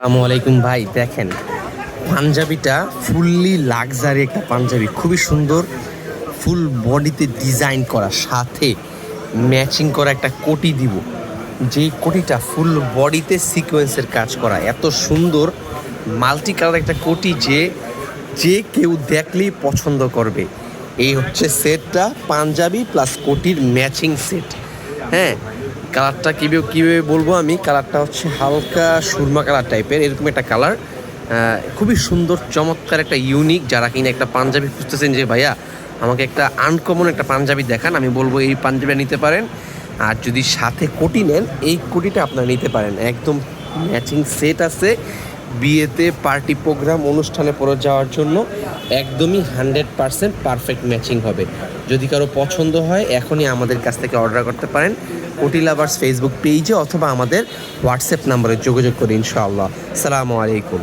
আসসালামু আলাইকুম ভাই, দেখেন পাঞ্জাবিটা ফুললি লাক্সারি একটা পাঞ্জাবি, খুবই সুন্দর, ফুল বডিতে ডিজাইন করা, সাথে ম্যাচিং করা একটা কোটি দিব, যেই কোটিটা ফুল বডিতে সিকোয়েন্সের কাজ করা, এত সুন্দর মাল্টি কালার একটা কোটি যে যে কেউ দেখলেই পছন্দ করবে। এই হচ্ছে সেটটা, পাঞ্জাবি প্লাস কোটির ম্যাচিং সেট। হ্যাঁ, কালারটা কীভাবে বলবো আমি, কালারটা হচ্ছে হালকা সুরমা কালার টাইপের, এরকম একটা কালার, খুবই সুন্দর চমৎকার একটা ইউনিক। যারা কিনা একটা পাঞ্জাবি খুঁজতেছেন যে ভাইয়া আমাকে একটা আনকমন একটা পাঞ্জাবি দেখান, আমি বলবো এই পাঞ্জাবিটা নিতে পারেন। আর যদি সাথে কোটি নেন, এই কোটিটা আপনারা নিতে পারেন, একদম ম্যাচিং সেট আছে। বিয়েতে, পার্টি প্রোগ্রাম, অনুষ্ঠানে পরে যাওয়ার জন্য একদমই 100% পারফেক্ট ম্যাচিং হবে। যদি কারো পছন্দ হয় এখনই আমাদের কাছ থেকে অর্ডার করতে পারেন, কোটি লাভার্স ফেসবুক পেজে অথবা আমাদের হোয়াটসঅ্যাপ নাম্বারে যোগাযোগ করে ইনশাআল্লাহ। আসসালামু আলাইকুম।